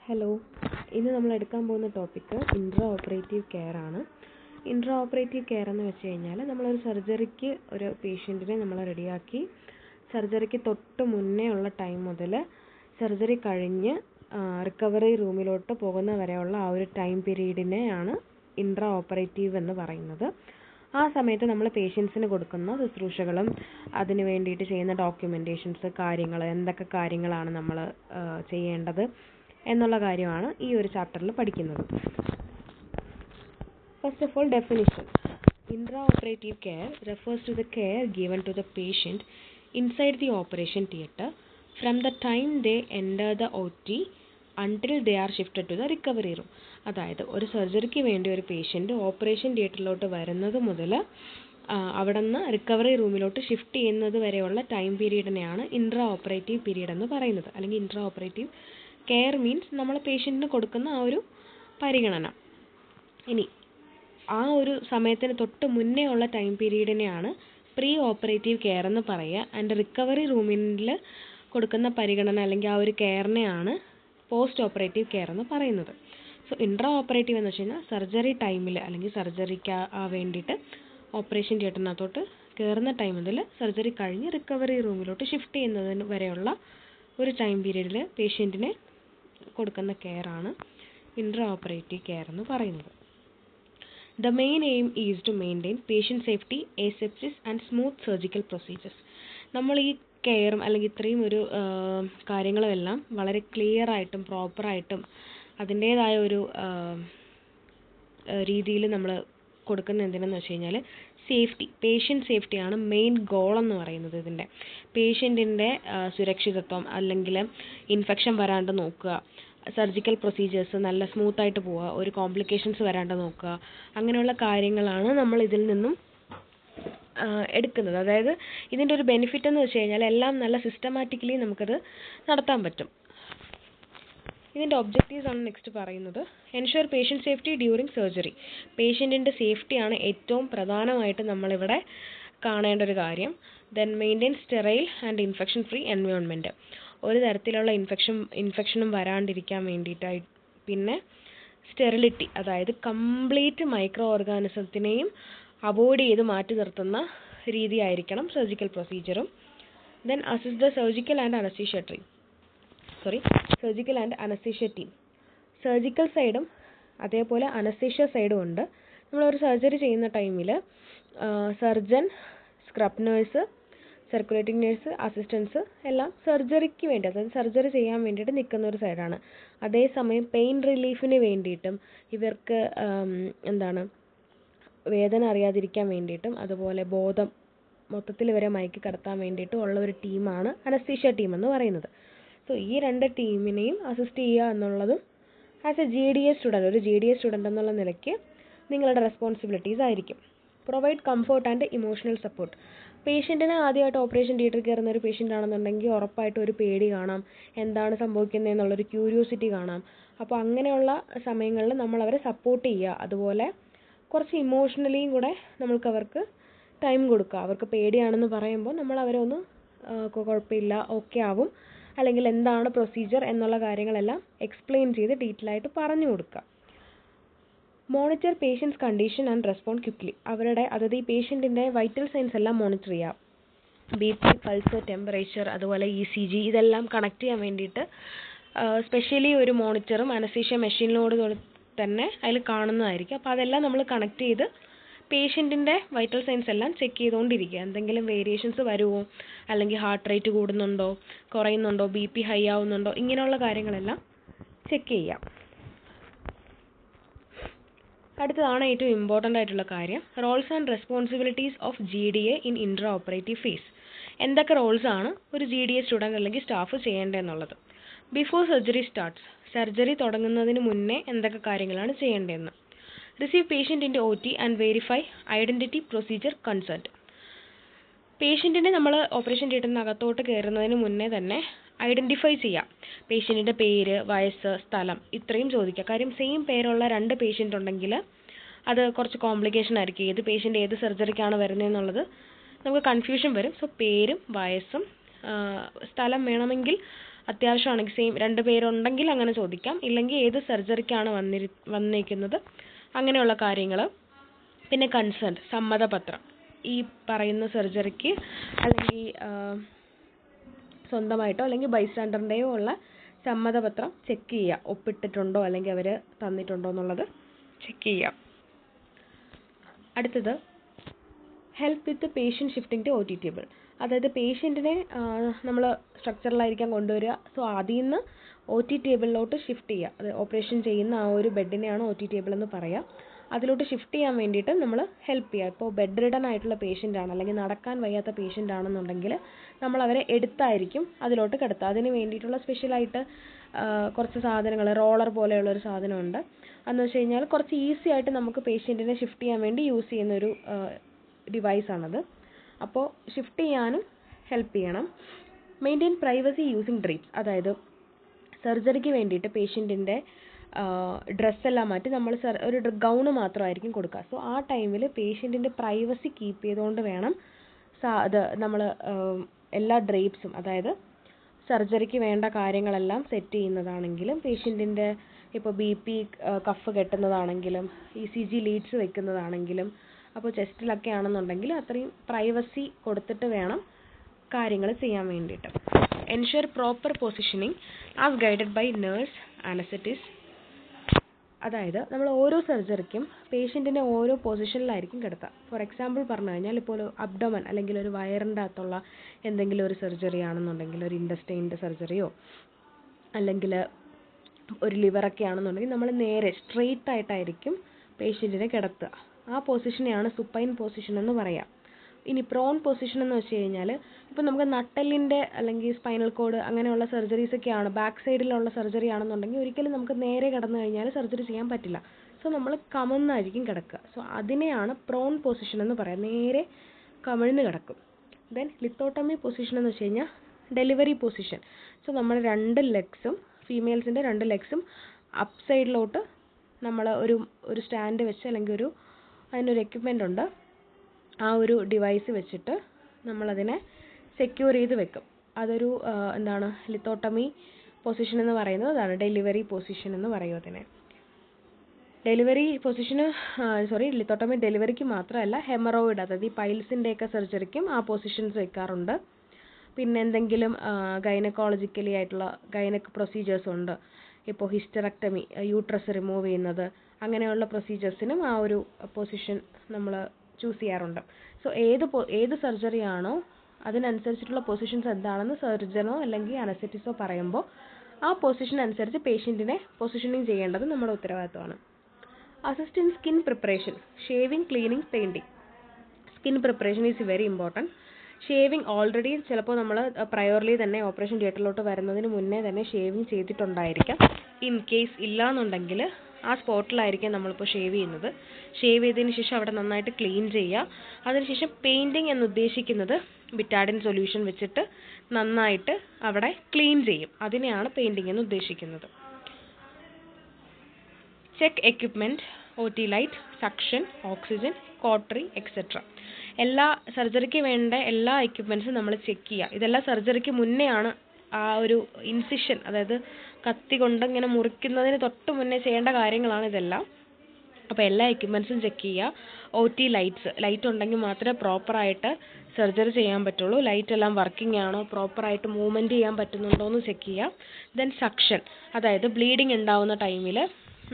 Hello, ഇന്ന് നമ്മൾ എടുക്കാൻ പോകുന്ന ടോപ്പിക്ക് ഇൻട്രാ ഓപ്പറേറ്റീവ് കെയർ ആണ്. ഇൻട്രാ ഓപ്പറേറ്റീവ് കെയർ എന്ന് വെച്ച് കഴിഞ്ഞാൽ നമ്മളൊരു സർജറിക്ക് ഒരു പേഷ്യൻറ്റിനെ നമ്മൾ റെഡിയാക്കി സർജറിക്ക് തൊട്ട് മുന്നേ ഉള്ള ടൈം മുതൽ സർജറി കഴിഞ്ഞ് റിക്കവറി റൂമിലോട്ട് പോകുന്ന വരെയുള്ള ആ ഒരു ടൈം പീരീഡിനെയാണ് ഇൻട്രാ ഓപ്പറേറ്റീവ് എന്ന് പറയുന്നത്. ആ സമയത്ത് നമ്മൾ പേഷ്യൻസിന് കൊടുക്കുന്ന ശുശ്രൂഷകളും അതിന് വേണ്ടിയിട്ട് ചെയ്യുന്ന ഡോക്യുമെൻറ്റേഷൻസ്, കാര്യങ്ങൾ, എന്തൊക്കെ കാര്യങ്ങളാണ് നമ്മൾ ചെയ്യേണ്ടത് എന്നുള്ള കാര്യമാണ് ഈ ഒരു ചാപ്റ്ററിൽ പഠിക്കുന്നത്. First of all, definition. Intraoperative care refers to the care given to the patient inside the operation theatre from the time they enter the OT until they are shifted to the recovery room. അതായത് ഒരു സർജറിക്ക് വേണ്ടി ഒരു patient operation തിയേറ്ററിലോട്ട് വരുന്നത് മുതൽ അവിടെ നിന്ന് recovery റൂമിലോട്ട് ഷിഫ്റ്റ് ചെയ്യുന്നത് വരെയുള്ള ടൈം പീരീഡിനെയാണ് ഇൻട്രാ ഓപ്പറേറ്റീവ് പീരീഡ് എന്ന് പറയുന്നത്. അല്ലെങ്കിൽ ഇൻട്രാ ഓപ്പറേറ്റീവ് കെയർ മീൻസ് നമ്മൾ പേഷ്യൻറ്റിന് കൊടുക്കുന്ന ആ ഒരു പരിഗണന. ഇനി ആ ഒരു സമയത്തിന് തൊട്ട് മുന്നേ ഉള്ള ടൈം പീരീഡിനെയാണ് പ്രീ ഓപ്പറേറ്റീവ് കെയർ എന്ന് പറയുക. ആൻഡ് റിക്കവറി റൂമിൽ കൊടുക്കുന്ന പരിഗണന അല്ലെങ്കിൽ ആ ഒരു കെയറിനെയാണ് പോസ്റ്റ് ഓപ്പറേറ്റീവ് കെയർ എന്ന് പറയുന്നത്. സോ ഇൻട്രാ ഓപ്പറേറ്റീവ് എന്ന് വെച്ച് കഴിഞ്ഞാൽ സർജറി ടൈമിൽ അല്ലെങ്കിൽ സർജറിക്ക് വേണ്ടിയിട്ട് ഓപ്പറേഷൻ തിയേറ്ററിനകത്തോട്ട് കയറുന്ന ടൈം മുതൽ സർജറി കഴിഞ്ഞ് റിക്കവറി റൂമിലോട്ട് ഷിഫ്റ്റ് ചെയ്യുന്നതിന് വരെയുള്ള ഒരു ടൈം പീരീഡിൽ പേഷ്യൻറ്റിനെ കൊടുക്കുന്ന കെയറാണ് ഇൻട്രാ ഓപ്പറേറ്റീവ് കെയർ എന്ന് പറയുന്നത്. The main aim is to maintain patient safety, asepsis and smooth surgical procedures. നമ്മൾ ഈ കെയറും അല്ലെങ്കിൽ ഇത്രയും ഒരു കാര്യങ്ങളുമെല്ലാം വളരെ ക്ലിയർ ആയിട്ടും പ്രോപ്പറായിട്ടും അതിൻ്റേതായ ഒരു രീതിയിൽ നമ്മൾ കൊടുക്കുന്ന എന്തിനെന്ന് വെച്ച് കഴിഞ്ഞാൽ സേഫ്റ്റി, പേഷ്യൻ്റ് സേഫ്റ്റിയാണ് മെയിൻ ഗോൾ എന്ന് പറയുന്നത്. ഇതിൻ്റെ പേഷ്യൻറ്റിൻ്റെ സുരക്ഷിതത്വം, അല്ലെങ്കിൽ ഇൻഫെക്ഷൻ വരാണ്ട് നോക്കുക, സർജിക്കൽ പ്രൊസീജിയേഴ്സ് നല്ല സ്മൂത്തായിട്ട് പോവുക, ഒരു കോംപ്ലിക്കേഷൻസ് വരാണ്ട് നോക്കുക, അങ്ങനെയുള്ള കാര്യങ്ങളാണ് നമ്മൾ ഇതിൽ നിന്നും എടുക്കുന്നത്. അതായത് ഇതിൻ്റെ ഒരു ബെനിഫിറ്റ് എന്ന് വെച്ച് കഴിഞ്ഞാൽ എല്ലാം നല്ല സിസ്റ്റമാറ്റിക്കലി നമുക്കത് നടത്താൻ പറ്റും. ഇതിൻ്റെ ഒബ്ജക്റ്റീവ്സ് ആണ് നെക്സ്റ്റ് പറയുന്നത്. Ensure patient safety during surgery. പേഷ്യൻറ്റിൻ്റെ സേഫ്റ്റിയാണ് ഏറ്റവും പ്രധാനമായിട്ട് നമ്മളിവിടെ കാണേണ്ട ഒരു കാര്യം. Then maintain sterile and infection free environment. ഒരു തരത്തിലുള്ള ഇൻഫെക്ഷനും വരാണ്ടിരിക്കാൻ വേണ്ടിയിട്ടായി. പിന്നെ സ്റ്റെറിലിറ്റി, അതായത് കംപ്ലീറ്റ് മൈക്രോ ഓർഗാനിസത്തിനെയും അവോയ്ഡ് ചെയ്ത് മാറ്റി നിർത്തുന്ന രീതിയായിരിക്കണം സർജിക്കൽ പ്രൊസീജിയറും. Then assist the surgical and anaesthesia team. Surgical സൈഡും അതേപോലെ അനസ്തീഷ്യ സൈഡും ഉണ്ട്. നമ്മളൊരു സർജറി ചെയ്യുന്ന ടൈമിൽ surgeon, scrub nurse, circulating nurse, assistance എല്ലാം സർജറിക്ക് വേണ്ടി, അതായത് സർജറി ചെയ്യാൻ വേണ്ടിയിട്ട് നിൽക്കുന്ന ഒരു സൈഡാണ്. അതേസമയം പെയിൻ റിലീഫിന് വേണ്ടിയിട്ടും ഇവർക്ക് വേദന അറിയാതിരിക്കാൻ വേണ്ടിയിട്ടും അതുപോലെ ബോധം മൊത്തത്തിൽ ഇവരെ മയക്കി കിടത്താൻ വേണ്ടിയിട്ടും ഉള്ള ഒരു ടീമാണ് അനസ്തീഷ്യ ടീം എന്ന് പറയുന്നത്. സോ ഈ രണ്ട് ടീമിനെയും അസിസ്റ്റ് ചെയ്യുക എന്നുള്ളതും ആസ് എ GDS സ്റ്റുഡൻറ്റ്, ഒരു GDS സ്റ്റുഡൻറ്റ് എന്നുള്ള നിലയ്ക്ക് നിങ്ങളുടെ റെസ്പോൺസിബിലിറ്റീസ് ആയിരിക്കും. Provide comfort and emotional support. പേഷ്യൻറ്റിന് ആദ്യമായിട്ട് ഓപ്പറേഷൻ തിയേറ്ററിൽ കയറുന്ന ഒരു പേഷ്യൻ്റ് ആണെന്നുണ്ടെങ്കിൽ ഉറപ്പായിട്ടും ഒരു പേടി കാണാം, എന്താണ് സംഭവിക്കുന്നത് എന്നുള്ളൊരു ക്യൂരിയോസിറ്റി കാണാം. അപ്പോൾ അങ്ങനെയുള്ള സമയങ്ങളിൽ നമ്മൾ അവരെ സപ്പോർട്ട് ചെയ്യുക. അതുപോലെ കുറച്ച് ഇമോഷണലിയും കൂടെ നമ്മൾക്ക് അവർക്ക് ടൈം കൊടുക്കുക. അവർക്ക് പേടിയാണെന്ന് പറയുമ്പോൾ നമ്മൾ അവരെ ഒന്ന് കുഴപ്പമില്ല, ഓക്കെ ആവും, അല്ലെങ്കിൽ എന്താണ് പ്രൊസീജിയർ എന്നുള്ള കാര്യങ്ങളെല്ലാം എക്സ്പ്ലെയിൻ ചെയ്ത് ഡീറ്റെയിൽ ആയിട്ട് പറഞ്ഞു കൊടുക്കുക. Monitor patients condition and respond quickly. അതായത് ഈ പേഷ്യൻറ്റിൻ്റെ വൈറ്റൽ സൈൻസ് എല്ലാം മോണിറ്റർ ചെയ്യുക. BP, പൾസ്, ടെമ്പറേച്ചർ, അതുപോലെ ECG ഇതെല്ലാം കണക്ട് ചെയ്യാൻ വേണ്ടിയിട്ട് സ്പെഷ്യലി ഒരു മോണിറ്ററും അനസ്തീഷ്യ മെഷീനിനോട് തന്നെ അതിൽ കാണുന്നതായിരിക്കും. അപ്പോൾ അതെല്ലാം നമ്മൾ കണക്ട് ചെയ്ത് പേഷ്യൻറ്റിൻ്റെ വൈറ്റൽ സൈൻസ് എല്ലാം ചെക്ക് ചെയ്തുകൊണ്ടിരിക്കുക. എന്തെങ്കിലും വേരിയേഷൻസ് വരുമോ, അല്ലെങ്കിൽ ഹാർട്ട് റേറ്റ് കൂടുന്നുണ്ടോ, കുറയുന്നുണ്ടോ, BP ഹൈ ആവുന്നുണ്ടോ, ഇങ്ങനെയുള്ള കാര്യങ്ങളെല്ലാം ചെക്ക് ചെയ്യാം. അടുത്തതാണ് ഏറ്റവും ഇമ്പോർട്ടൻ്റ് ആയിട്ടുള്ള കാര്യം, roles and responsibilities of GDA in intraoperative phase. എന്തൊക്കെ റോൾസാണ് ഒരു GDA സ്റ്റുഡൻറ്റ് അല്ലെങ്കിൽ സ്റ്റാഫ് ചെയ്യേണ്ടതെന്നുള്ളത്. Before surgery starts. സർജറി തുടങ്ങുന്നതിന് മുന്നേ എന്തൊക്കെ കാര്യങ്ങളാണ് ചെയ്യേണ്ടതെന്ന്. Receive patient in OT and verify identity, procedure, consent. പേഷ്യൻറ്റിനെ നമ്മൾ ഓപ്പറേഷൻ തിയേറ്ററിനകത്തോട്ട് കയറുന്നതിന് മുന്നേ തന്നെ ഐഡൻറ്റിഫൈ ചെയ്യാം. പേഷ്യൻറ്റിൻ്റെ പേര്, വയസ്സ്, സ്ഥലം ഇത്രയും ചോദിക്കുക. കാര്യം സെയിം പേരുള്ള രണ്ട് പേഷ്യൻ്റ് ഉണ്ടെങ്കിൽ അത് കുറച്ച് കോംപ്ലിക്കേഷൻ ആയിരിക്കും. ഏത് പേഷ്യൻ്റ് ഏത് സർജറിക്കാണ് വരുന്നതെന്നുള്ളത് നമുക്ക് കൺഫ്യൂഷൻ വരും. സോ പേരും വയസ്സും സ്ഥലം വേണമെങ്കിൽ അത്യാവശ്യമാണെങ്കിൽ സെയിം 2 പേരുണ്ടെങ്കിൽ അങ്ങനെ ചോദിക്കാം. ഇല്ലെങ്കിൽ ഏത് സർജറിക്കാണ് വന്നിരിക്കുന്നത് അങ്ങനെയുള്ള കാര്യങ്ങൾ. പിന്നെ കൺസെൻറ്റ്, സമ്മതപത്രം, ഈ പറയുന്ന സർജറിക്ക് അല്ലെങ്കിൽ സ്വന്തമായിട്ടോ അല്ലെങ്കിൽ ബൈസ്റ്റാൻഡറിൻ്റെയോ ഉള്ള സമ്മതപത്രം ചെക്ക് ചെയ്യുക, ഒപ്പിട്ടിട്ടുണ്ടോ അല്ലെങ്കിൽ അവർ തന്നിട്ടുണ്ടോ എന്നുള്ളത് ചെക്ക് ചെയ്യാം. അടുത്തത് help with patient shifting to OT table. അതായത് പേഷ്യൻറ്റിനെ നമ്മൾ സ്ട്രക്ചറിലായിരിക്കാം കൊണ്ടുവരിക. സോ അതിൽ നിന്ന് OT ടേബിളിലോട്ട് ഷിഫ്റ്റ് ചെയ്യുക. അത് ഓപ്പറേഷൻ ചെയ്യുന്ന ആ ഒരു ബെഡിനെയാണ് OT ടേബിൾ എന്ന് പറയുക. അതിലോട്ട് ഷിഫ്റ്റ് ചെയ്യാൻ വേണ്ടിയിട്ട് നമ്മൾ ഹെൽപ്പ് ചെയ്യുക. ഇപ്പോൾ ബെഡ് റിഡൻ ആയിട്ടുള്ള പേഷ്യൻ്റ് ആണ് അല്ലെങ്കിൽ നടക്കാൻ വയ്യാത്ത പേഷ്യൻ്റ് ആണെന്നുണ്ടെങ്കിൽ നമ്മൾ അവരെ എടുത്തായിരിക്കും അതിലോട്ട് കിടത്തുക. അതിന് വേണ്ടിയിട്ടുള്ള സ്പെഷ്യലായിട്ട് കുറച്ച് സാധനങ്ങൾ, റോളർ പോലെയുള്ളൊരു സാധനമുണ്ട്. അതെന്ന് വെച്ച് കഴിഞ്ഞാൽ കുറച്ച് ഈസി ആയിട്ട് നമുക്ക് പേഷ്യൻറ്റിനെ ഷിഫ്റ്റ് ചെയ്യാൻ വേണ്ടി യൂസ് ചെയ്യുന്നൊരു ഡിവൈസാണത്. അപ്പോൾ ഷിഫ്റ്റ് ചെയ്യാനും ഹെൽപ്പ് ചെയ്യണം. Maintain privacy using drapes. അതായത് സർജറിക്ക് വേണ്ടിയിട്ട് പേഷ്യൻറ്റിൻ്റെ ഡ്രസ്സെല്ലാം മാറ്റി നമ്മൾ ഒരു ഗൗണ് മാത്രമായിരിക്കും കൊടുക്കുക. സോ ആ ടൈമിൽ പേഷ്യൻറ്റിൻ്റെ പ്രൈവസി കീപ്പ് ചെയ്തുകൊണ്ട് വേണം അത് നമ്മൾ എല്ലാ ഡ്രേപ്സും, അതായത് സർജറിക്ക് വേണ്ട കാര്യങ്ങളെല്ലാം സെറ്റ് ചെയ്യുന്നതാണെങ്കിലും പേഷ്യൻറ്റിൻ്റെ ഇപ്പോൾ BP കഫ് കെട്ടുന്നതാണെങ്കിലും ECG ലീഡ്സ് വെക്കുന്നതാണെങ്കിലും അപ്പോൾ ചെസ്റ്റിലൊക്കെ ആണെന്നുണ്ടെങ്കിൽ അത്രയും പ്രൈവസി കൊടുത്തിട്ട് വേണം കാര്യങ്ങൾ ചെയ്യാൻ വേണ്ടിയിട്ട്. Ensure proper positioning as guided by nurse, anaesthetist. അതായത് നമ്മൾ ഓരോ സർജറിക്കും പേഷ്യൻറ്റിനെ ഓരോ പൊസിഷനിലായിരിക്കും കിടത്തുക. ഫോർ എക്സാമ്പിൾ പറഞ്ഞു കഴിഞ്ഞാൽ ഇപ്പോൾ ഒരു അബ്ഡോമൻ അല്ലെങ്കിൽ ഒരു വയറിൻ്റെ അകത്തുള്ള എന്തെങ്കിലും ഒരു സർജറി ആണെന്നുണ്ടെങ്കിൽ, ഒരു ഇൻഡസ്റ്റൈൻ്റെ സർജറിയോ അല്ലെങ്കിൽ ഒരു ലിവറൊക്കെ ആണെന്നുണ്ടെങ്കിൽ നമ്മൾ നേരെ സ്ട്രെയിറ്റ് ആയിട്ടായിരിക്കും പേഷ്യൻറ്റിനെ കിടത്തുക. ആ പൊസിഷനെയാണ് സുപ്പൈൻ പൊസിഷൻ എന്ന് പറയാം. ഇനി പ്രോൺ പൊസിഷൻ എന്ന് വെച്ച് കഴിഞ്ഞാൽ ഇപ്പോൾ നമുക്ക് നട്ടെല്ലിൻ്റെ അല്ലെങ്കിൽ സ്പൈനൽ കോഡ് അങ്ങനെയുള്ള സർജറീസൊക്കെയാണ്, ബാക്ക് സൈഡിലുള്ള സർജറി ആണെന്നുണ്ടെങ്കിൽ ഒരിക്കലും നമുക്ക് നേരെ കിടന്നു കഴിഞ്ഞാൽ സർജറി ചെയ്യാൻ പറ്റില്ല. സോ നമ്മൾ കമന്നായിരിക്കും കിടക്കുക. സോ അതിനെയാണ് പ്രോൺ പൊസിഷൻ എന്ന് പറയാം. നേരെ കമിഴ്ന്ന് കിടക്കും. ദെൻ ലിത്തോട്ടമി പൊസിഷൻ എന്ന് വെച്ച് കഴിഞ്ഞാൽ ഡെലിവറി പൊസിഷൻ. സോ നമ്മൾ 2 ലെഗ്സും, ഫീമെയിൽസിൻ്റെ 2 ലെഗ്സും അപ്പ് സൈഡിലോട്ട് നമ്മൾ ഒരു സ്റ്റാൻഡ് വെച്ച് അല്ലെങ്കിൽ അതിനൊരു എക്യുപ്മെൻ്റ് ഉണ്ട്, ആ ഒരു ഡിവൈസ് വെച്ചിട്ട് നമ്മളതിനെ സെക്യൂർ ചെയ്ത് വെക്കും. അതൊരു എന്താണ് ലിത്തോട്ടമി പൊസിഷൻ എന്ന് പറയുന്നത് അതാണ്. ഡെലിവറി പൊസിഷൻ എന്ന് പറയും അതിനെ. ഡെലിവറി പൊസിഷന് ലിത്തോട്ടമി ഡെലിവറിക്ക് മാത്രമല്ല, ഹെമറോയിഡ് അതായത് ഈ പൈൽസിൻ്റെയൊക്കെ സർജറിക്കും ആ പൊസിഷൻസ് വെക്കാറുണ്ട്. പിന്നെ എന്തെങ്കിലും ഗൈനക്കോളജിക്കലി ആയിട്ടുള്ള ഗൈനക് പ്രൊസീജിയേഴ്സ് ഉണ്ട്. ഇപ്പോൾ ഹിസ്റ്ററക്ടമി, യൂട്രസ് റിമൂവ് ചെയ്യുന്നത്, അങ്ങനെയുള്ള പ്രൊസീജിയേഴ്സിനും ആ ഒരു പൊസിഷൻ നമ്മൾ ചൂസ് ചെയ്യാറുണ്ട്. സോ ഏത് സർജറി ആണോ അതിനനുസരിച്ചിട്ടുള്ള പൊസിഷൻസ് എന്താണെന്ന് സർജനോ അല്ലെങ്കിൽ അനസ്തറ്റിസ്റ്റോ പറയുമ്പോൾ ആ പൊസിഷൻ അനുസരിച്ച് പേഷ്യൻറ്റിനെ പൊസിഷനിങ് ചെയ്യേണ്ടത് നമ്മുടെ ഉത്തരവാദിത്തമാണ്. Assist in skin preparation, shaving, cleaning, painting. Skin preparation is very important. Shaving already ചിലപ്പോൾ നമ്മൾ പ്രയോർലി തന്നെ ഓപ്പറേഷൻ തിയേറ്ററിലോട്ട് വരുന്നതിന് മുന്നേ തന്നെ ഷേവിങ് ചെയ്തിട്ടുണ്ടായിരിക്കാം. ഇൻ കേസ് ഇല്ലയെന്നുണ്ടെങ്കിൽ ആ സ്പോട്ടിലായിരിക്കും നമ്മളിപ്പോൾ ഷേവ് ചെയ്യുന്നത്. ഷേവ് ചെയ്തതിന് ശേഷം അവിടെ നന്നായിട്ട് ക്ലീൻ ചെയ്യുക. അതിനുശേഷം പെയിൻറ്റിങ് എന്ന് ഉദ്ദേശിക്കുന്നത് ബിറ്റാഡിൻ സൊല്യൂഷൻ വെച്ചിട്ട് നന്നായിട്ട് അവിടെ ക്ലീൻ ചെയ്യും. അതിനെയാണ് പെയിൻറ്റിങ് എന്ന് ഉദ്ദേശിക്കുന്നത്. Check equipment, OT light, suction, oxygen, cautery, etcetera. എല്ലാ സർജറിക്ക് വേണ്ട എല്ലാ എക്യുപ്മെൻറ്റ്സും നമ്മൾ ചെക്ക് ചെയ്യുക. ഇതെല്ലാം സർജറിക്ക് മുന്നെയാണ്, ആ ഒരു ഇൻസിഷൻ അതായത് കത്തി കൊണ്ട് ഇങ്ങനെ മുറിക്കുന്നതിന് തൊട്ട് മുന്നേ ചെയ്യേണ്ട കാര്യങ്ങളാണ് ഇതെല്ലാം. അപ്പോൾ എല്ലാ എക്യുപ്മെൻറ്റ്സും ചെക്ക് ചെയ്യുക. OT ലൈറ്റ് ഉണ്ടെങ്കിൽ മാത്രമേ പ്രോപ്പറായിട്ട് സർജറി ചെയ്യാൻ പറ്റുള്ളൂ. ലൈറ്റ് എല്ലാം വർക്കിംഗ് ആണോ, പ്രോപ്പറായിട്ട് മൂവ്മെൻറ്റ് ചെയ്യാൻ പറ്റുന്നുണ്ടോ എന്ന് ചെക്ക് ചെയ്യുക. ദെൻ സക്ഷൻ, അതായത് ബ്ലീഡിങ് ഉണ്ടാവുന്ന ടൈമിൽ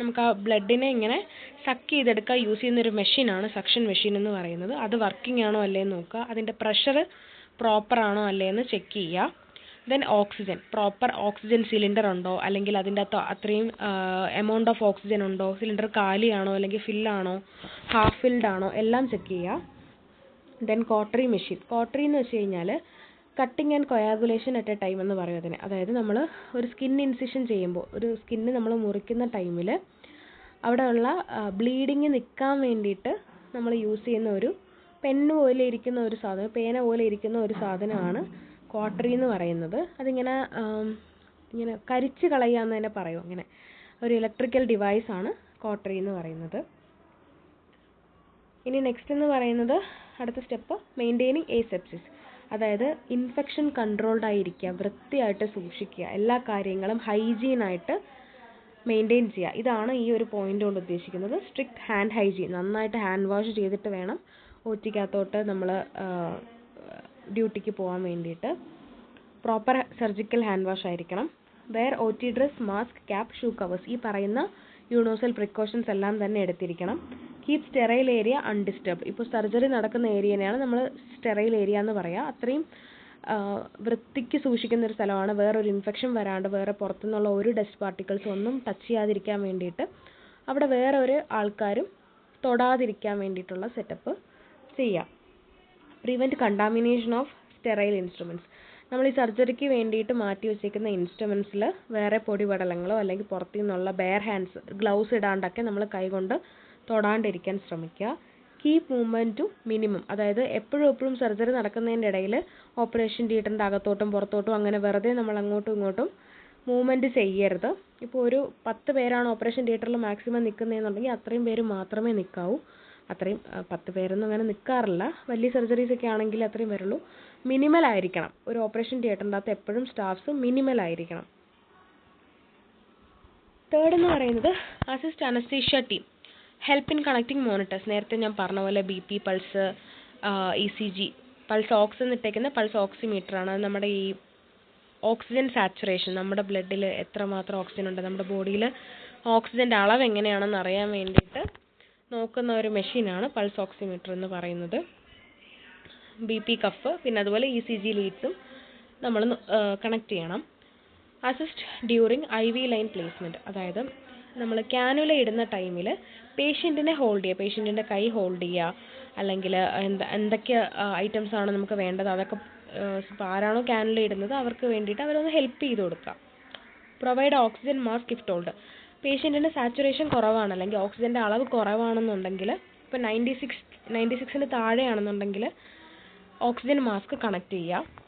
നമുക്ക് ആ ബ്ലഡിനെ ഇങ്ങനെ സക്ക് ചെയ്തെടുക്കാൻ യൂസ് ചെയ്യുന്നൊരു മെഷീനാണ് സക്ഷൻ മെഷീൻ എന്ന് പറയുന്നത്. അത് വർക്കിംഗ് ആണോ അല്ലേ എന്ന് നോക്കുക. അതിൻ്റെ പ്രഷർ പ്രോപ്പർ ആണോ അല്ലേ എന്ന് ചെക്ക് ചെയ്യുക. Then oxygen, proper oxygen cylinder ഉണ്ടോ, അല്ലെങ്കിൽ അതിൻ്റെ അകത്ത് അത്രയും എമൗണ്ട് ഓഫ് ഓക്സിജൻ ഉണ്ടോ, സിലിണ്ടർ കാലിയാണോ അല്ലെങ്കിൽ ഫില്ലാണോ, ഹാഫ് ഫിൽഡ് ആണോ, എല്ലാം ചെക്ക് ചെയ്യുക. Then cautery machine. കോട്ടറി എന്ന് വെച്ച് കഴിഞ്ഞാൽ cutting and coagulation at A time എന്ന് പറയും അതിന്. അതായത് നമ്മൾ ഒരു സ്കിൻ ഇൻസിഷൻ ചെയ്യുമ്പോൾ, ഒരു സ്കിന്ന് നമ്മൾ മുറിക്കുന്ന ടൈമിൽ അവിടെയുള്ള ബ്ലീഡിങ് നിൽക്കാൻ വേണ്ടിയിട്ട് നമ്മൾ യൂസ് ചെയ്യുന്ന ഒരു പെണ്ണ് പോലെ ഇരിക്കുന്ന ഒരു സാധനം, പേന പോലെ ഇരിക്കുന്ന ഒരു സാധനമാണ് കോട്ടറി എന്ന് പറയുന്നത്. അതിങ്ങനെ ഇങ്ങനെ കരിച്ച് കളയുക എന്ന് തന്നെ പറയും. അങ്ങനെ ഒരു ഇലക്ട്രിക്കൽ ഡിവൈസാണ് കോട്ടറി എന്ന് പറയുന്നത്. ഇനി നെക്സ്റ്റ് എന്ന് പറയുന്നത് അടുത്ത സ്റ്റെപ്പ് മെയിൻറ്റെയിനിങ് എസെപ്സിസ്. അതായത് ഇൻഫെക്ഷൻ കൺട്രോൾഡ് ആയിരിക്കുക, വൃത്തിയായിട്ട് സൂക്ഷിക്കുക, എല്ലാ കാര്യങ്ങളും ഹൈജീനായിട്ട് മെയിൻറ്റെയിൻ ചെയ്യുക. ഇതാണ് ഈ ഒരു പോയിന്റ് കൊണ്ട് ഉദ്ദേശിക്കുന്നത്. സ്ട്രിക്റ്റ് ഹാൻഡ് ഹൈജീൻ, നന്നായിട്ട് ഹാൻഡ് വാഷ് ചെയ്തിട്ട് വേണം OTക്കകത്തോട്ട് നമ്മൾ ഡ്യൂട്ടിക്ക് പോകാൻ വേണ്ടിയിട്ട്. പ്രോപ്പർ സർജിക്കൽ ഹാൻഡ് വാഷ് ആയിരിക്കണം. Wear OT dress, mask, cap, shoe covers, ഈ പറയുന്ന യൂണിവേഴ്സൽ പ്രിക്കോഷൻസ് എല്ലാം തന്നെ എടുത്തിരിക്കണം. Keep sterile area undisturbed. ഇപ്പോൾ സർജറി നടക്കുന്ന ഏരിയനെയാണ് നമ്മൾ സ്റ്റെറൈൽ ഏരിയ എന്ന് പറയുക. അത്രയും വൃത്തിക്ക് സൂക്ഷിക്കുന്ന ഒരു സ്ഥലമാണ്. വേറൊരു ഇൻഫെക്ഷൻ വരാണ്ട്, വേറെ പുറത്തുനിന്നുള്ള ഒരു ഡസ്റ്റ് പാർട്ടിക്കിൾസ് ഒന്നും ടച്ച് ചെയ്യാതിരിക്കാൻ വേണ്ടിയിട്ട് അവിടെ വേറെ ഒരു ആൾക്കാരും തൊടാതിരിക്കാൻ വേണ്ടിയിട്ടുള്ള സെറ്റപ്പ് ചെയ്യാം. Prevent contamination of sterile instruments. നമ്മൾ ഈ സർജറിക്ക് വേണ്ടിയിട്ട് മാറ്റി വെച്ചേക്കുന്ന ഇൻസ്ട്രുമെൻറ്റ്സിൽ വേറെ പൊടിപടലങ്ങളോ അല്ലെങ്കിൽ പുറത്തു നിന്നുള്ള ബെയർ ഹാൻഡ്സ്, ഗ്ലൗസ് ഇടാണ്ടൊക്കെ നമ്മൾ കൈകൊണ്ട് തൊടാണ്ടിരിക്കാൻ ശ്രമിക്കുക. Keep movement to minimum. അതായത് എപ്പോഴും സർജറി നടക്കുന്നതിൻ്റെ ഇടയിൽ ഓപ്പറേഷൻ തിയേറ്ററിൻ്റെ അകത്തോട്ടും പുറത്തോട്ടും അങ്ങനെ വെറുതെ നമ്മൾ അങ്ങോട്ടും ഇങ്ങോട്ടും മൂവ്മെൻറ്റ് ചെയ്യരുത്. ഇപ്പോൾ ഒരു 10 പേരാണ് ഓപ്പറേഷൻ തിയേറ്ററിൽ മാക്സിമം നിൽക്കുന്നതെന്നുണ്ടെങ്കിൽ അത്രയും പേര് മാത്രമേ നിൽക്കാവൂ. അത്രയും 10 പേരൊന്നും അങ്ങനെ നിൽക്കാറില്ല. വലിയ സർജറീസ് ഒക്കെ ആണെങ്കിൽ അത്രയും വരുള്ളൂ. മിനിമൽ ആയിരിക്കണം. ഒരു ഓപ്പറേഷൻ തിയേറ്ററിൻ്റെ അകത്ത് എപ്പോഴും സ്റ്റാഫ്സ് മിനിമൽ ആയിരിക്കണം. തേർഡ് എന്ന് പറയുന്നത് assist anaesthesia team. Help in connecting monitors. നേരത്തെ ഞാൻ പറഞ്ഞ പോലെ BP, pulse, ECG, pulse ox എന്നിട്ടേക്കുന്ന പൾസ് ഓക്സിമീറ്ററാണ്. നമ്മുടെ ഈ ഓക്സിജൻ സാച്ചുറേഷൻ, നമ്മുടെ ബ്ലഡിൽ എത്രമാത്രം ഓക്സിജൻ ഉണ്ട്, നമ്മുടെ ബോഡിയിൽ ഓക്സിജൻ്റെ അളവ് എങ്ങനെയാണെന്ന് അറിയാൻ വേണ്ടിയിട്ട് നോക്കുന്ന ഒരു മെഷീനാണ് പൾസ് ഓക്സിമീറ്റർ എന്ന് പറയുന്നത്. BP കഫ്, പിന്നെ അതുപോലെ ECG ലീഡ്സും നമ്മൾ കണക്ട് ചെയ്യണം. Assist during IV line placement. അതായത് നമ്മൾ ക്യാനുല ഇടുന്ന ടൈമിൽ പേഷ്യൻറ്റിനെ ഹോൾഡ് ചെയ്യുക, പേഷ്യൻറ്റിൻ്റെ കൈ ഹോൾഡ് ചെയ്യുക, അല്ലെങ്കിൽ എന്തൊക്കെ ഐറ്റംസ് ആണ് നമുക്ക് വേണ്ടത് അതൊക്കെ ഇപ്പോൾ ആരാണോ ക്യാനുല ഇടുന്നത് അവർക്ക് വേണ്ടിയിട്ട് അവരൊന്ന് ഹെൽപ്പ് ചെയ്ത് കൊടുക്കുക. Provide oxygen mask if told. പേഷ്യൻറ്റിൻ്റെ സാച്ചുറേഷൻ കുറവാണ് അല്ലെങ്കിൽ ഓക്സിജൻ്റെ അളവ് കുറവാണെന്നുണ്ടെങ്കിൽ, ഇപ്പോൾ 96-ന് താഴെയാണെന്നുണ്ടെങ്കിൽ ഓക്സിജൻ മാസ്ക് കണക്ട് ചെയ്യുക.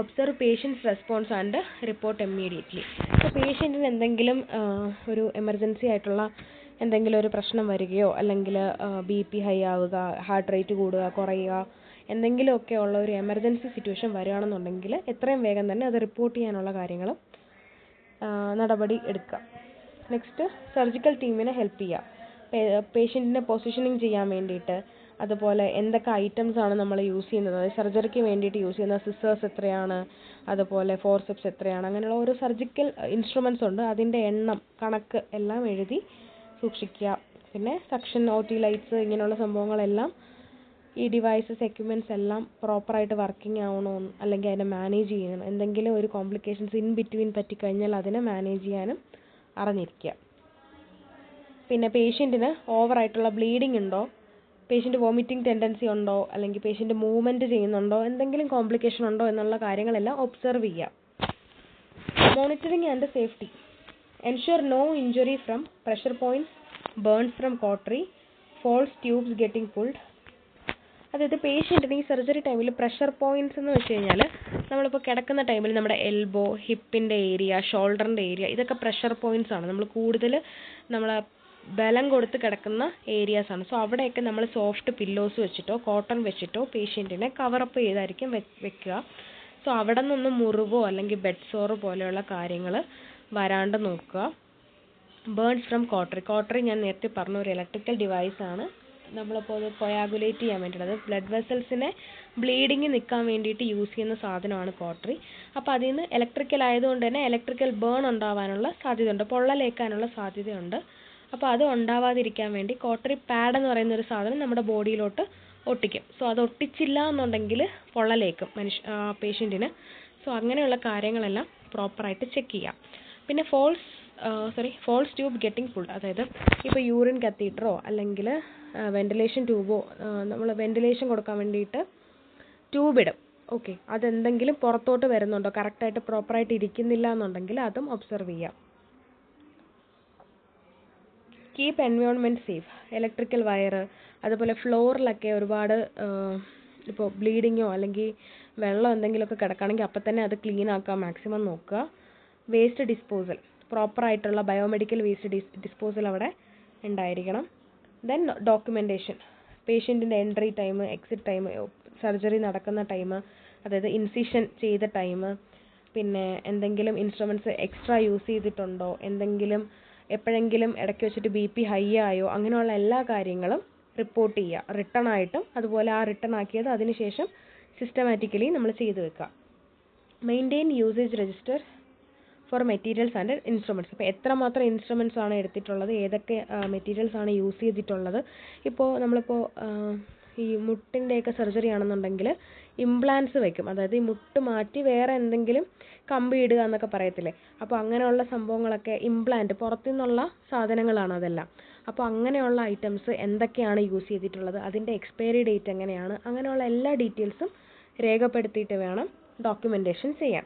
Observe patient's response and report immediately. ഇപ്പോൾ പേഷ്യൻറ്റിന് എന്തെങ്കിലും ഒരു എമർജൻസി ആയിട്ടുള്ള എന്തെങ്കിലും ഒരു പ്രശ്നം വരികയോ അല്ലെങ്കിൽ BP ഹൈ ആവുക, ഹാർട്ട് റേറ്റ് കൂടുക കുറയുക, എന്തെങ്കിലുമൊക്കെ ഉള്ള ഒരു എമർജൻസി സിറ്റുവേഷൻ വരികയാണെന്നുണ്ടെങ്കിൽ എത്രയും വേഗം തന്നെ അത് റിപ്പോർട്ട് ചെയ്യാനുള്ള കാര്യങ്ങൾ നടപടി എടുക്കുക. നെക്സ്റ്റ് സർജിക്കൽ ടീമിനെ ഹെൽപ്പ് ചെയ്യുക. പേഷ്യൻറ്റിനെ പൊസിഷനിങ് ചെയ്യാൻ വേണ്ടിയിട്ട്, അതുപോലെ എന്തൊക്കെ ഐറ്റംസ് ആണ് നമ്മൾ യൂസ് ചെയ്യുന്നത്, സർജറിക്ക് വേണ്ടിയിട്ട് യൂസ് ചെയ്യുന്ന സിസേഴ്സ് എത്രയാണ്, അതുപോലെ ഫോർസെപ്സ് എത്രയാണ്, അങ്ങനെയുള്ള ഓരോ സർജിക്കൽ ഇൻസ്ട്രുമെൻറ്റ്സ് ഉണ്ട്. അതിൻ്റെ എണ്ണം, കണക്ക് എല്ലാം എഴുതി സൂക്ഷിക്കുക. പിന്നെ സക്ഷൻ, OT ലൈറ്റ്സ്, ഇങ്ങനെയുള്ള സംഭവങ്ങളെല്ലാം, ഈ ഡിവൈസസ്, എക്യുപ്മെൻറ്റ്സ് എല്ലാം പ്രോപ്പറായിട്ട് വർക്കിംഗ് ആവണോ, അല്ലെങ്കിൽ അതിനെ മാനേജ് ചെയ്യണം. എന്തെങ്കിലും ഒരു കോംപ്ലിക്കേഷൻസ് ഇൻ ബിറ്റ്വീൻ പറ്റിക്കഴിഞ്ഞാൽ അതിനെ മാനേജ് ചെയ്യാനും അറിഞ്ഞിരിക്കുക. പിന്നെ പേഷ്യൻറ്റിന് ഓവറായിട്ടുള്ള ബ്ലീഡിംഗ് ഉണ്ടോ, പേഷ്യൻറ്റ് വോമിറ്റിംഗ് ടെൻഡൻസി ഉണ്ടോ, അല്ലെങ്കിൽ പേഷ്യൻറ്റ് മൂവ്മെൻറ്റ് ചെയ്യുന്നുണ്ടോ, എന്തെങ്കിലും കോംപ്ലിക്കേഷൻ ഉണ്ടോ എന്നുള്ള കാര്യങ്ങളെല്ലാം ഒബ്സർവ് ചെയ്യുക. Monitoring and safety. Ensure no injury from pressure points, burns from cautery, falls tubes getting pulled. അതായത് പേഷ്യൻറ്റിന് ഈ സർജറി ടൈമിൽ പ്രഷർ പോയിൻറ്റ്സ് എന്ന് വെച്ച് കഴിഞ്ഞാൽ നമ്മളിപ്പോൾ കിടക്കുന്ന ടൈമിൽ നമ്മുടെ എൽബോ, ഹിപ്പിൻ്റെ ഏരിയ, ഷോൾഡറിൻ്റെ ഏരിയ, ഇതൊക്കെ പ്രഷർ പോയിൻറ്റ്സ് ആണ്. നമ്മൾ കൂടുതൽ നമ്മൾ ബലം കൊടുത്ത് കിടക്കുന്ന ഏരിയാസ് ആണ്. സോ അവിടെയൊക്കെ നമ്മൾ സോഫ്റ്റ് പില്ലോസ് വെച്ചിട്ടോ കോട്ടൺ വെച്ചിട്ടോ പേഷ്യൻറ്റിനെ കവറപ്പ് ചെയ്തായിരിക്കും വെക്കുക. സോ അവിടെ നിന്നൊന്നും മുറിവോ അല്ലെങ്കിൽ ബെഡ് സോറ് പോലെയുള്ള കാര്യങ്ങൾ വരാണ്ട് നോക്കുക. ബേൺസ് ഫ്രം കോട്ടറി ഞാൻ നേരത്തെ പറഞ്ഞ ഒരു ഇലക്ട്രിക്കൽ ഡിവൈസാണ്. നമ്മളിപ്പോൾ അത് കൊയാഗുലേറ്റ് ചെയ്യാൻ വേണ്ടിയിട്ട്, അത് ബ്ലഡ് വെസൽസിനെ ബ്ലീഡിങ് നിൽക്കാൻ വേണ്ടിയിട്ട് യൂസ് ചെയ്യുന്ന സാധനമാണ് കോട്ടറി. അപ്പോൾ അതിൽ നിന്ന് ഇലക്ട്രിക്കൽ ആയതുകൊണ്ട് തന്നെ ഇലക്ട്രിക്കൽ ബേൺ ഉണ്ടാവാനുള്ള സാധ്യതയുണ്ട്, പൊള്ളലേക്കാനുള്ള സാധ്യതയുണ്ട്. അപ്പോൾ അത് ഉണ്ടാവാതിരിക്കാൻ വേണ്ടി കോട്ടറി പാഡ് എന്ന് പറയുന്ന ഒരു സാധനം നമ്മുടെ ബോഡിയിലോട്ട് ഒട്ടിക്കും. സോ അത് ഒട്ടിച്ചില്ല എന്നുണ്ടെങ്കിൽ പൊള്ളലേക്കും പേഷ്യൻറ്റിന്. സോ അങ്ങനെയുള്ള കാര്യങ്ങളെല്ലാം പ്രോപ്പറായിട്ട് ചെക്ക് ചെയ്യാം. പിന്നെ ഫോൾസ് ട്യൂബ് ഗെറ്റിംഗ് പുൾഡ്. അതായത് ഇപ്പോൾ യൂറിൻ കത്തീറ്ററോ അല്ലെങ്കിൽ വെന്റിലേഷൻ ട്യൂബോ, നമ്മൾ വെന്റിലേഷൻ കൊടുക്കാൻ വേണ്ടിയിട്ട് ട്യൂബ് ഇടും. ഓക്കെ, അതെന്തെങ്കിലും പുറത്തോട്ട് വരുന്നുണ്ടോ, കറക്റ്റായിട്ട് പ്രോപ്പറായിട്ട് ഇരിക്കുന്നില്ല എന്നുണ്ടെങ്കിൽ അതും ഒബ്സർവ് ചെയ്യാം. Keep environment safe. Electrical wire, അതുപോലെ ഫ്ലോറിലൊക്കെ ഒരുപാട് ഇപ്പോൾ ബ്ലീഡിങ്ങോ അല്ലെങ്കിൽ വെള്ളം എന്തെങ്കിലുമൊക്കെ കിടക്കുകയാണെങ്കിൽ അപ്പം തന്നെ അത് ക്ലീൻ ആക്കാൻ മാക്സിമം നോക്കുക. വേസ്റ്റ് ഡിസ്പോസൽ, പ്രോപ്പറായിട്ടുള്ള ബയോമെഡിക്കൽ വേസ്റ്റ് ഡിസ്പോസൽ അവിടെ ഉണ്ടായിരിക്കണം. ദെൻ ഡോക്യുമെൻറ്റേഷൻ, പേഷ്യൻറ്റിൻ്റെ entry time, exit time, surgery നടക്കുന്ന ടൈം, അതായത് ഇൻസിഷൻ ചെയ്ത ടൈം, പിന്നെ എന്തെങ്കിലും ഇൻസ്ട്രുമെൻറ്റ്സ് എക്സ്ട്രാ യൂസ് ചെയ്തിട്ടുണ്ടോ, എന്തെങ്കിലും എപ്പോഴെങ്കിലും ഇടയ്ക്ക് വെച്ചിട്ട് BP ഹൈ ആയോ, അങ്ങനെയുള്ള എല്ലാ കാര്യങ്ങളും റിപ്പോർട്ട് ചെയ്യുക റിട്ടൺ ആയിട്ടും. അതുപോലെ ആ റിട്ടൺ ആക്കിയത് അതിനുശേഷം സിസ്റ്റമാറ്റിക്കലി നമ്മൾ ചെയ്തു വെക്കുക. Maintain usage register four materials and instruments. ഇപ്പോൾ എത്രമാത്രം ഇൻസ്ട്രുമെൻറ്റ്സ് ആണ് എടുത്തിട്ടുള്ളത്, ഏതൊക്കെ മെറ്റീരിയൽസ് ആണ് യൂസ് ചെയ്തിട്ടുള്ളത്. ഇപ്പോൾ നമ്മളിപ്പോൾ ഈ മുട്ടിൻ്റെയൊക്കെ സർജറി ആണെന്നുണ്ടെങ്കിൽ ഇംപ്ലാൻസ് വെക്കും, അതായത് ഈ മുട്ട് മാറ്റി വേറെ എന്തെങ്കിലും കമ്പി ഇടുക എന്നൊക്കെ പറയത്തില്ലേ. അപ്പോൾ അങ്ങനെയുള്ള സംഭവങ്ങളൊക്കെ ഇംപ്ലാന്റ് പുറത്തുനിന്നുള്ള സാധനങ്ങളാണ് അതെല്ലാം. അപ്പോൾ അങ്ങനെയുള്ള ഐറ്റംസ് എന്തൊക്കെയാണ് യൂസ് ചെയ്തിട്ടുള്ളത്, അതിൻ്റെ എക്സ്പയറി ഡേറ്റ് എങ്ങനെയാണ്, അങ്ങനെയുള്ള എല്ലാ ഡീറ്റെയിൽസും രേഖപ്പെടുത്തിയിട്ട് വേണം ഡോക്യുമെൻറ്റേഷൻ ചെയ്യാൻ.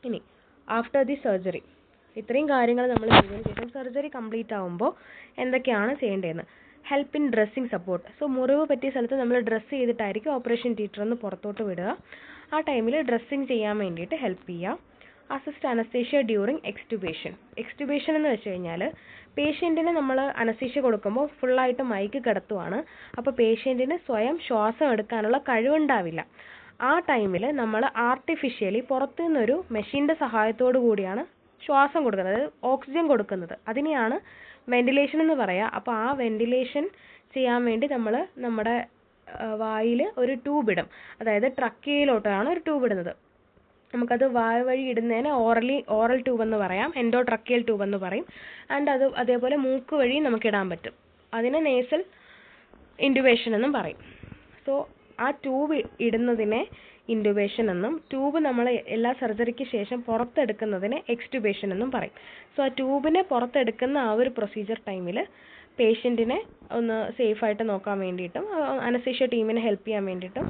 ഇനി ആഫ്റ്റർ ദി സർജറി, ഇത്രയും കാര്യങ്ങൾ നമ്മൾ ചെയ്തതിന് ശേഷം സർജറി കംപ്ലീറ്റ് ആകുമ്പോൾ എന്തൊക്കെയാണ് ചെയ്യേണ്ടതെന്ന്. Help in dressing support. So മുറിവ് പറ്റിയ സ്ഥലത്ത് നമ്മൾ ഡ്രസ്സ് ചെയ്തിട്ടായിരിക്കും ഓപ്പറേഷൻ തിയേറ്ററിൽ നിന്ന് പുറത്തോട്ട് വിടുക. ആ ടൈമിൽ ഡ്രസ്സിങ് ചെയ്യാൻ വേണ്ടിയിട്ട് ഹെൽപ്പ് ചെയ്യുക. Assist anaesthesia during extubation. Extubation എന്ന് വെച്ച് കഴിഞ്ഞാൽ പേഷ്യൻറ്റിന് നമ്മൾ അനസ്തേഷ്യ കൊടുക്കുമ്പോൾ ഫുള്ളായിട്ട് മൈക്ക് കിടത്തുവാണ്. അപ്പോൾ പേഷ്യൻറ്റിന് സ്വയം ശ്വാസം എടുക്കാനുള്ള കഴിവുണ്ടാവില്ല. ആ ടൈമിൽ നമ്മൾ ആർട്ടിഫിഷ്യലി പുറത്തു നിന്നൊരു മെഷീൻ്റെ സഹായത്തോടു കൂടിയാണ് ശ്വാസം കൊടുക്കുന്നത്, അതായത് ഓക്സിജൻ കൊടുക്കുന്നത്. അതിനെയാണ് വെന്റിലേഷൻ എന്ന് പറയുക. അപ്പോൾ ആ വെന്റിലേഷൻ ചെയ്യാൻ വേണ്ടി നമ്മൾ നമ്മുടെ വായിൽ ഒരു ട്യൂബ് ഇടും, അതായത് ട്രക്കിയയിലോട്ടാണ് ഒരു ട്യൂബ് ഇടുന്നത്. നമുക്കത് വായ വഴി ഇടുന്നതിന് ഓറൽ ട്യൂബ് എന്ന് പറയാം, എൻഡോട്രക്കിയൽ ട്യൂബ് എന്ന് പറയും. ആൻഡ് അതേപോലെ മൂക്ക് വഴി നമുക്ക് ഇടാൻ പറ്റും, അതിനെ നേസൽ ഇൻറ്റുബേഷൻ എന്നും പറയും. സോ ആ ട്യൂബ് ഇടുന്നതിനെ ഇൻറ്റുബേഷൻ എന്നും ട്യൂബ് നമ്മൾ എല്ലാ സർജറിക്ക് ശേഷം പുറത്തെടുക്കുന്നതിനെ എക്സ്റ്റുബേഷൻ എന്നും പറയും. സോ ആ ട്യൂബിനെ പുറത്തെടുക്കുന്ന ആ ഒരു പ്രൊസീജിയർ ടൈമിൽ പേഷ്യൻറ്റിനെ ഒന്ന് സേഫായിട്ട് നോക്കാൻ വേണ്ടിയിട്ടും അനസ്തേഷ്യ ടീമിനെ ഹെൽപ്പ് ചെയ്യാൻ വേണ്ടിയിട്ടും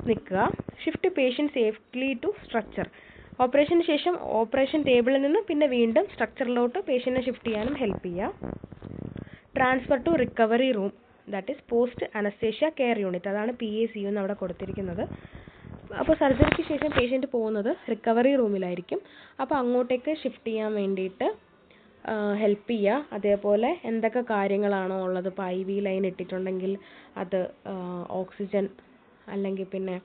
നിൽക്കുക. Shift patient safely to stretcher. ഓപ്പറേഷന് ശേഷം ഓപ്പറേഷൻ ടേബിളിൽ നിന്ന് പിന്നെ വീണ്ടും സ്ട്രക്ചറിലോട്ട് പേഷ്യൻറ്റിനെ ഷിഫ്റ്റ് ചെയ്യാനും ഹെൽപ്പ് ചെയ്യുക. Transfer to recovery room, that is post anaesthesia care unit. അതാണ് PACU എന്ന് അവിടെ കൊടുത്തിരിക്കുന്നത്. അപ്പോൾ സർജറിക്ക് ശേഷം പേഷ്യൻറ്റ് പോകുന്നത് റിക്കവറി റൂമിലായിരിക്കും. അപ്പോൾ അങ്ങോട്ടേക്ക് ഷിഫ്റ്റ് ചെയ്യാൻ വേണ്ടിയിട്ട് ഹെൽപ്പ് ചെയ്യുക. അതേപോലെ എന്തൊക്കെ കാര്യങ്ങളാണോ ഉള്ളത്, ഇപ്പോൾ IV ലൈൻ ഇട്ടിട്ടുണ്ടെങ്കിൽ അത് ഓക്സിജൻ, അല്ലെങ്കിൽ പിന്നെ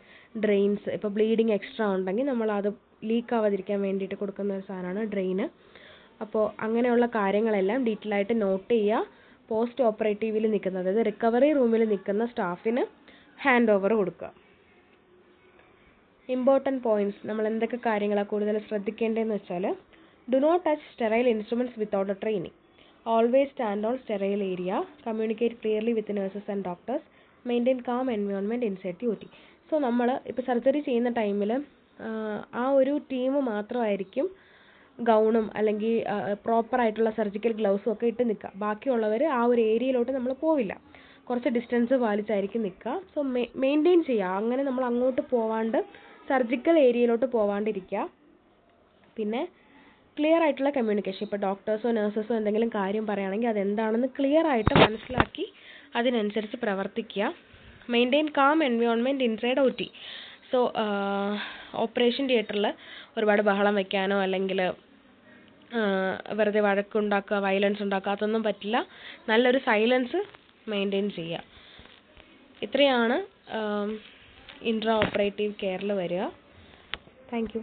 ഡ്രെയിൻസ്, ഇപ്പോൾ ബ്ലീഡിങ് എക്സ്ട്രാ ഉണ്ടെങ്കിൽ നമ്മൾ അത് ലീക്ക് ആവാതിരിക്കാൻ വേണ്ടിയിട്ട് കൊടുക്കുന്ന ഒരു സാധനമാണ് ഡ്രെയിന്. അപ്പോൾ അങ്ങനെയുള്ള കാര്യങ്ങളെല്ലാം ഡീറ്റെയിൽ ആയിട്ട് നോട്ട് ചെയ്യുക. പോസ്റ്റ് ഓപ്പറേറ്റീവിൽ നിൽക്കുന്ന, അതായത് റിക്കവറി റൂമിൽ നിൽക്കുന്ന സ്റ്റാഫിന് ഹാൻഡ് ഓവർ കൊടുക്കുക. ഇമ്പോർട്ടൻറ്റ് പോയിൻറ്റ്സ്, നമ്മൾ എന്തൊക്കെ കാര്യങ്ങളാണ് കൂടുതൽ ശ്രദ്ധിക്കേണ്ടതെന്ന് വെച്ചാൽ, do not touch sterile instruments without a training, always stand on sterile area, communicate clearly with nurses and doctors, maintain calm environment inside the OT. So നമ്മൾ ഇപ്പോൾ സർജറി ചെയ്യുന്ന ടൈമിൽ ആ ഒരു ടീം മാത്രമായിരിക്കും ഗൗണും അല്ലെങ്കിൽ പ്രോപ്പറായിട്ടുള്ള സർജിക്കൽ ഗ്ലൗസും ഒക്കെ ഇട്ട് നിൽക്കുക. ബാക്കിയുള്ളവർ ആ ഒരു ഏരിയയിലോട്ട് നമ്മൾ പോവില്ല, കുറച്ച് ഡിസ്റ്റൻസ് പാലിച്ചായിരിക്കും നിൽക്കുക. സോ മെയിൻറ്റെയിൻ ചെയ്യുക, അങ്ങനെ നമ്മൾ അങ്ങോട്ട് പോവാണ്ട് സർജിക്കൽ ഏരിയയിലോട്ട് പോവാണ്ടിരിക്കുക. പിന്നെ ക്ലിയർ ആയിട്ടുള്ള കമ്മ്യൂണിക്കേഷൻ, ഇപ്പോൾ ഡോക്ടേഴ്സോ നഴ്സസോ എന്തെങ്കിലും കാര്യം പറയുകയാണെങ്കിൽ അതെന്താണെന്ന് ക്ലിയർ ആയിട്ട് മനസ്സിലാക്കി അതിനനുസരിച്ച് പ്രവർത്തിക്കുക. Maintain calm environment inside OT. So operation തിയേറ്ററിൽ ഒരുപാട് ബഹളം വയ്ക്കാനോ അല്ലെങ്കിൽ വെറുതെ വഴക്കുണ്ടാക്കുക, വയലൻസ് ഉണ്ടാക്കുക, അതൊന്നും പറ്റില്ല. നല്ലൊരു സൈലൻസ് മെയിൻറ്റെയിൻ ചെയ്യുക. ഇത്രയാണ് ഇൻട്രാ ഓപ്പറേറ്റീവ് കെയറിൽ വരിക. Thank you.